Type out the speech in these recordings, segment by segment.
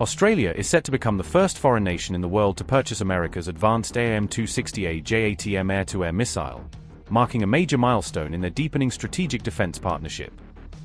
Australia is set to become the first foreign nation in the world to purchase America's advanced AIM-260A JATM air-to-air missile, marking a major milestone in their deepening strategic defense partnership.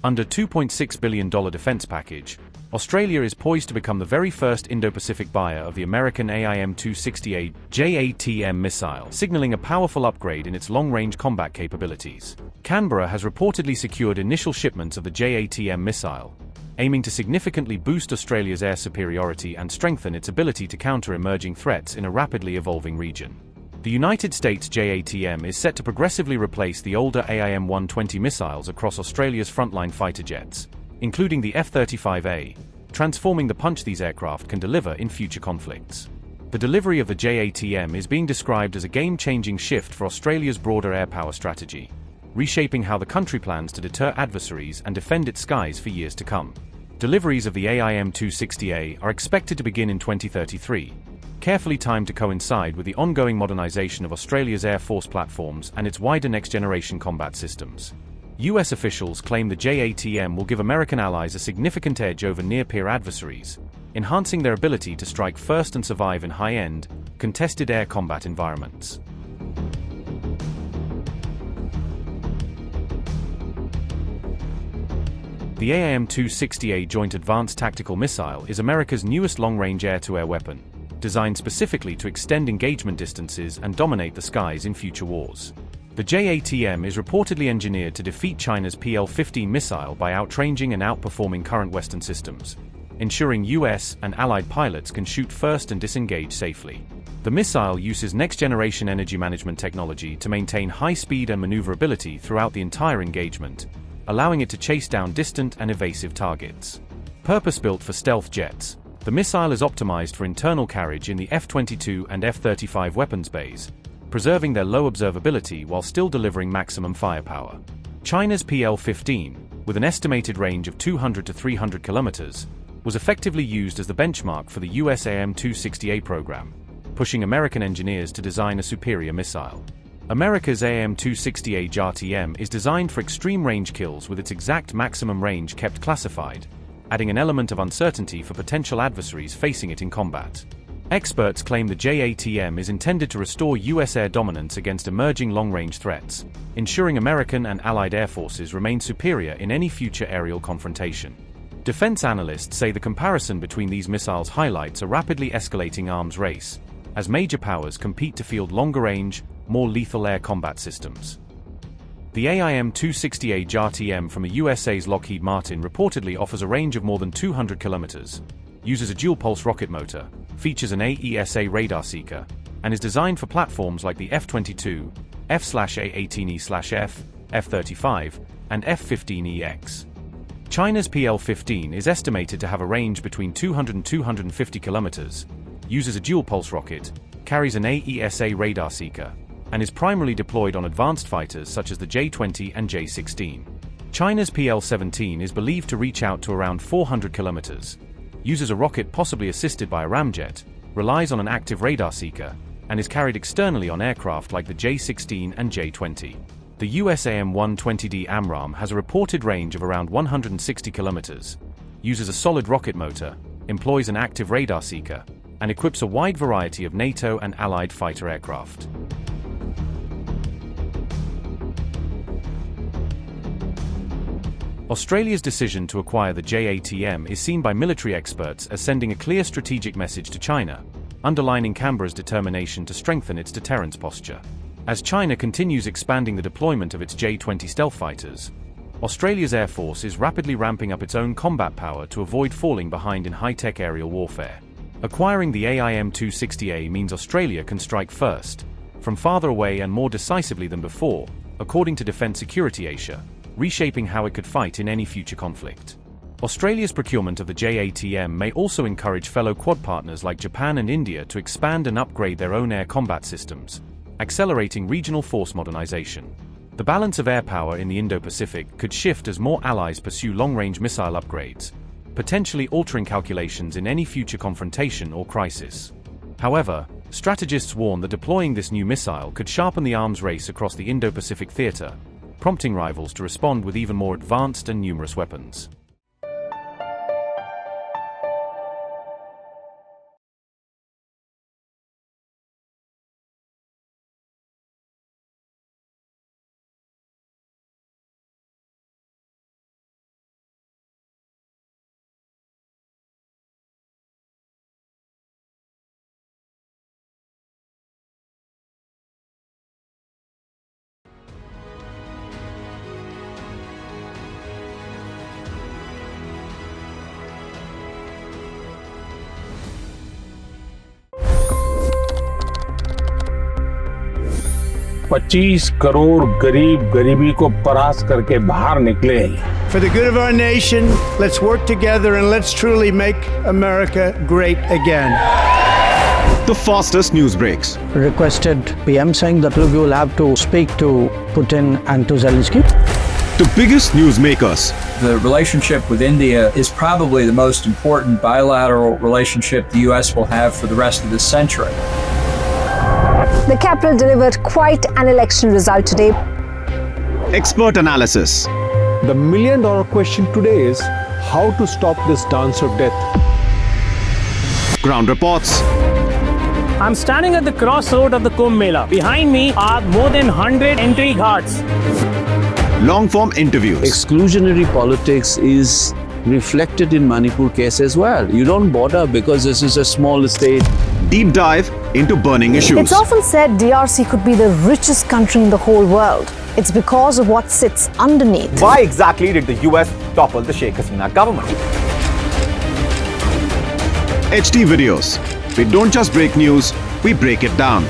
Under $2.6 billion defense package, Australia is poised to become the very first Indo-Pacific buyer of the American AIM-260A JATM missile, signaling a powerful upgrade in its long-range combat capabilities. Canberra has reportedly secured initial shipments of the JATM missile, aiming to significantly boost Australia's air superiority and strengthen its ability to counter emerging threats in a rapidly evolving region. The United States JATM is set to progressively replace the older AIM-120 missiles across Australia's frontline fighter jets, including the F-35A, transforming the punch these aircraft can deliver in future conflicts. The delivery of the JATM is being described as a game-changing shift for Australia's broader air power strategy, reshaping how the country plans to deter adversaries and defend its skies for years to come. Deliveries of the AIM-260A are expected to begin in 2033, carefully timed to coincide with the ongoing modernization of Australia's Air Force platforms and its wider next-generation combat systems. US officials claim the JATM will give American allies a significant edge over near-peer adversaries, enhancing their ability to strike first and survive in high-end, contested air combat environments. The AIM-260A Joint Advanced Tactical Missile is America's newest long-range air-to-air weapon, designed specifically to extend engagement distances and dominate the skies in future wars. The JATM is reportedly engineered to defeat China's PL-15 missile by outranging and outperforming current Western systems, ensuring US and allied pilots can shoot first and disengage safely. The missile uses next-generation energy management technology to maintain high speed and maneuverability throughout the entire engagement, allowing it to chase down distant and evasive targets. Purpose-built for stealth jets, the missile is optimized for internal carriage in the F-22 and F-35 weapons bays, preserving their low observability while still delivering maximum firepower. China's PL-15, with an estimated range of 200 to 300 kilometers, was effectively used as the benchmark for the US AIM-260A program, pushing American engineers to design a superior missile. America's AIM-260A JATM is designed for extreme range kills with its exact maximum range kept classified, adding an element of uncertainty for potential adversaries facing it in combat. Experts claim the JATM is intended to restore US air dominance against emerging long-range threats, ensuring American and allied air forces remain superior in any future aerial confrontation. Defense analysts say the comparison between these missiles highlights a rapidly escalating arms race, as major powers compete to field longer-range, more lethal air combat systems. The AIM-260A JATM from the USA's Lockheed Martin reportedly offers a range of more than 200 kilometers, uses a dual-pulse rocket motor, features an AESA radar seeker, and is designed for platforms like the F-22, F/A-18E/F, F-35, and F-15EX. China's PL-15 is estimated to have a range between 200 and 250 kilometers, uses a dual-pulse rocket, carries an AESA radar seeker, and is primarily deployed on advanced fighters such as the J-20 and J-16. China's PL-17 is believed to reach out to around 400 kilometers, uses a rocket possibly assisted by a ramjet, relies on an active radar seeker, and is carried externally on aircraft like the J-16 and J-20. The US AIM-120D AMRAAM has a reported range of around 160 kilometers, uses a solid rocket motor, employs an active radar seeker, and equips a wide variety of NATO and allied fighter aircraft. Australia's decision to acquire the JATM is seen by military experts as sending a clear strategic message to China, underlining Canberra's determination to strengthen its deterrence posture. As China continues expanding the deployment of its J-20 stealth fighters, Australia's Air Force is rapidly ramping up its own combat power to avoid falling behind in high-tech aerial warfare. Acquiring the AIM-260A means Australia can strike first, from farther away and more decisively than before, according to Defence Security Asia, reshaping how it could fight in any future conflict. Australia's procurement of the JATM may also encourage fellow Quad partners like Japan and India to expand and upgrade their own air combat systems, accelerating regional force modernization. The balance of air power in the Indo Pacific could shift as more allies pursue long-range missile upgrades, potentially altering calculations in any future confrontation or crisis. However, strategists warn that deploying this new missile could sharpen the arms race across the Indo Pacific theater, prompting rivals to respond with even more advanced and numerous weapons. 25 crore गरीब गरीबी को परास्त करके बाहर निकले। For the good of our nation, let's work together and let's truly make America great again. The fastest news breaks. Requested PM saying that look, you will have to speak to Putin and to Zelensky. The biggest news makers. The relationship with India is probably the most important bilateral relationship the US will have for the rest of this century. The capital delivered quite an election result today. Expert analysis. The million-dollar question today is how to stop this dance of death. Ground reports. I'm standing at the crossroad of the Kumbh Mela. Behind me are more than 100 entry ghats. Long-form interviews. Exclusionary politics is reflected in Manipur case as well. You don't bother because this is a small state. Deep dive into burning issues. It's often said DRC could be the richest country in the whole world. It's because of what sits underneath. Why exactly did the US topple the Sheikh Hasina government? HD videos. We don't just break news, we break it down.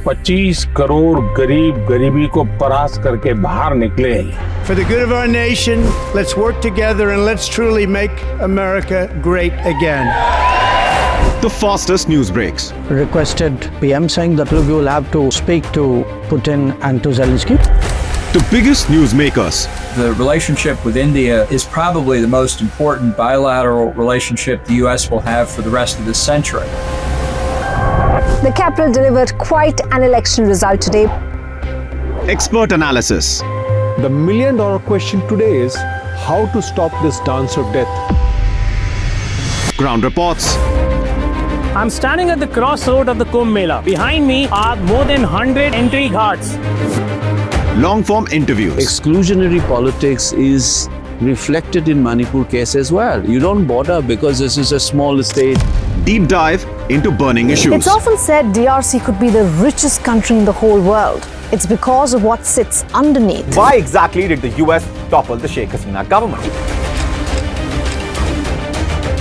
पच्चीस करोड़ गरीब गरीबी को परास्त करके बाहर निकले। For the good of our nation, let's work together and let's truly make America great again. The fastest news breaks. Requested PM saying that look, you will have to speak to Putin and to Zelensky. The biggest news makers. The relationship with India is probably the most important bilateral relationship the US will have for the rest of this century. The capital delivered quite an election result today. Expert analysis. The million-dollar question today is how to stop this dance of death. Ground reports. I'm standing at the crossroad of the Kumbh Mela. Behind me are more than 100 entry ghats. Long-form interviews. Exclusionary politics is reflected in Manipur case as well. You don't bother because this is a small state. Deep dive into burning issues. It's often said DRC could be the richest country in the whole world. It's because of what sits underneath. Why exactly did the US topple the Sheikh Hasina government?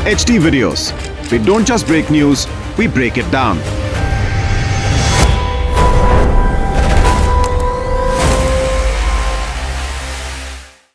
HD videos. We don't just break news, we break it down.